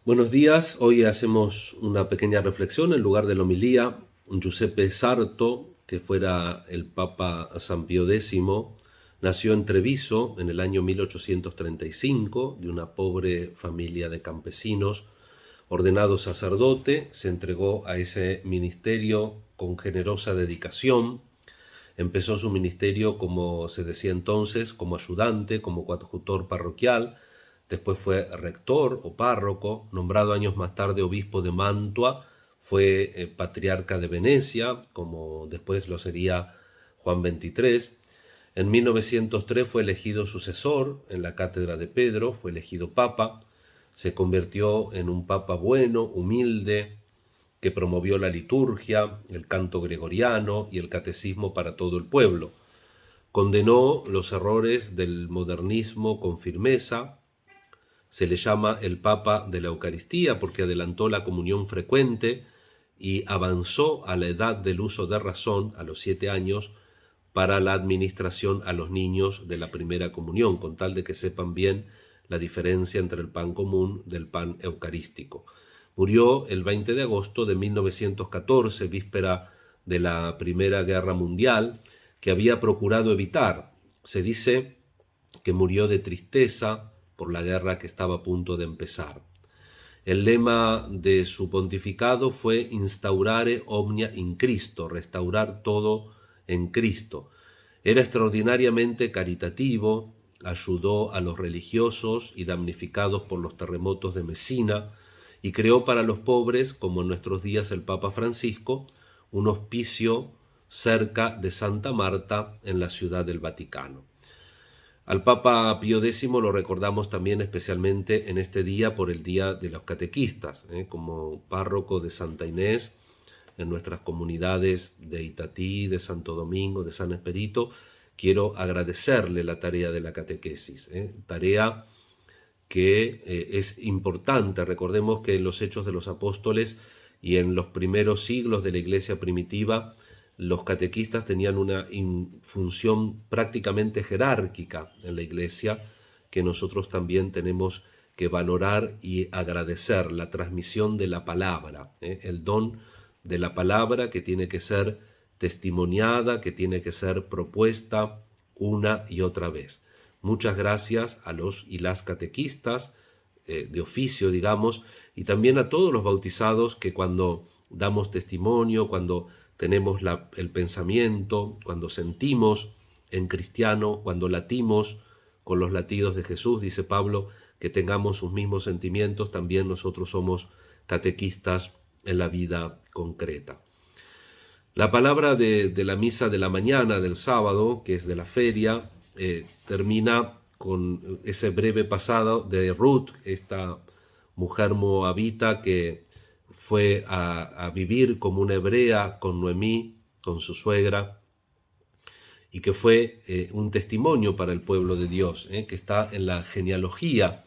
Buenos días, hoy hacemos una pequeña reflexión en lugar de la homilía. Giuseppe Sarto, que fuera el Papa San Pío X, nació en Treviso en el año 1835 de una pobre familia de campesinos. Ordenado sacerdote, se entregó a ese ministerio con generosa dedicación. Empezó su ministerio, como se decía entonces, como ayudante, como coadjutor parroquial. Después fue rector o párroco, nombrado años más tarde obispo de Mantua. Fue patriarca de Venecia, como después lo sería Juan XXIII. En 1903 fue elegido sucesor en la cátedra de Pedro, fue elegido papa. Se convirtió en un papa bueno, humilde, que promovió la liturgia, el canto gregoriano y el catecismo para todo el pueblo. Condenó los errores del modernismo con firmeza. Se le llama el Papa de la Eucaristía porque adelantó la comunión frecuente y avanzó a la edad del uso de razón, a los 7 años, para la administración a los niños de la primera comunión, con tal de que sepan bien la diferencia entre el pan común del pan eucarístico. Murió el 20 de agosto de 1914, víspera de la Primera Guerra Mundial, que había procurado evitar. Se dice que murió de tristeza por la guerra que estaba a punto de empezar. El lema de su pontificado fue Instaurare omnia in Cristo, restaurar todo en Cristo. Era extraordinariamente caritativo, ayudó a los religiosos y damnificados por los terremotos de Mesina y creó para los pobres, como en nuestros días el Papa Francisco, un hospicio cerca de Santa Marta en la Ciudad del Vaticano. Al Papa Pío X lo recordamos también especialmente en este día por el Día de los Catequistas, como párroco de Santa Inés en nuestras comunidades de Itatí, de Santo Domingo, de San Esperito. Quiero agradecerle la tarea de la catequesis, tarea que es importante. Recordemos que en los Hechos de los Apóstoles y en los primeros siglos de la Iglesia primitiva, los catequistas tenían una función prácticamente jerárquica en la Iglesia, que nosotros también tenemos que valorar y agradecer, la transmisión de la palabra, el don de la palabra que tiene que ser testimoniada, que tiene que ser propuesta una y otra vez. Muchas gracias a los y las catequistas de oficio, digamos, y también a todos los bautizados que cuando damos testimonio, cuando tenemos el pensamiento, cuando sentimos en cristiano, cuando latimos con los latidos de Jesús, dice Pablo, que tengamos sus mismos sentimientos, también nosotros somos catequistas en la vida concreta. La palabra de la misa de la mañana del sábado, que es de la feria, termina con ese breve pasado de Ruth, esta mujer moabita que fue a vivir como una hebrea con Noemí, con su suegra, y que fue un testimonio para el pueblo de Dios, que está en la genealogía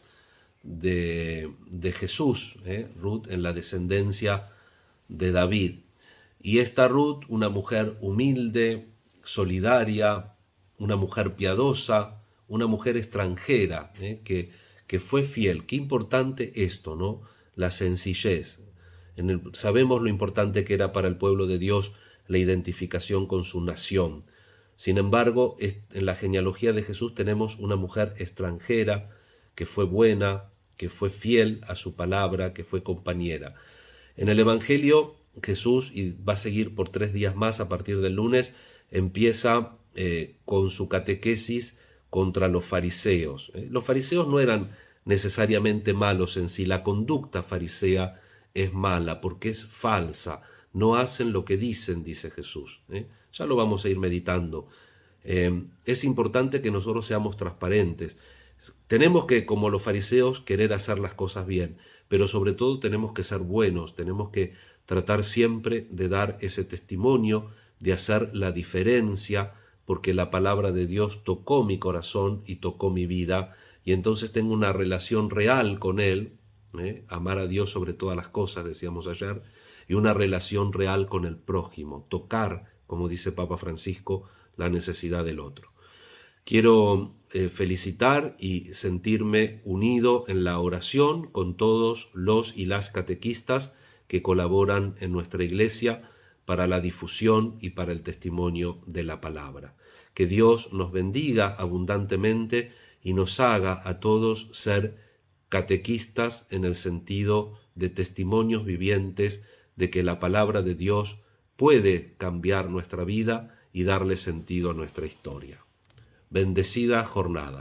de Jesús, Ruth en la descendencia de David. Y esta Ruth, una mujer humilde, solidaria, una mujer piadosa, una mujer extranjera, que fue fiel. Qué importante esto, ¿no? La sencillez. Sabemos lo importante que era para el pueblo de Dios la identificación con su nación. Sin embargo, en la genealogía de Jesús tenemos una mujer extranjera que fue buena, que fue fiel a su palabra, que fue compañera. En el Evangelio, Jesús, y va a seguir por 3 días más a partir del lunes, empieza con su catequesis contra los fariseos. Los fariseos no eran necesariamente malos en sí, la conducta farisea es mala porque es falsa, no hacen lo que dicen, dice Jesús. Ya lo vamos a ir meditando. Es importante que nosotros seamos transparentes. Tenemos que, como los fariseos, querer hacer las cosas bien, pero sobre todo tenemos que ser buenos, tenemos que tratar siempre de dar ese testimonio, de hacer la diferencia, porque la palabra de Dios tocó mi corazón y tocó mi vida, y entonces tengo una relación real con Él, amar a Dios sobre todas las cosas, decíamos ayer, y una relación real con el prójimo, tocar, como dice Papa Francisco, la necesidad del otro. Quiero felicitar y sentirme unido en la oración con todos los y las catequistas que colaboran en nuestra iglesia para la difusión y para el testimonio de la palabra. Que Dios nos bendiga abundantemente y nos haga a todos ser catequistas en el sentido de testimonios vivientes de que la palabra de Dios puede cambiar nuestra vida y darle sentido a nuestra historia. Bendecida jornada.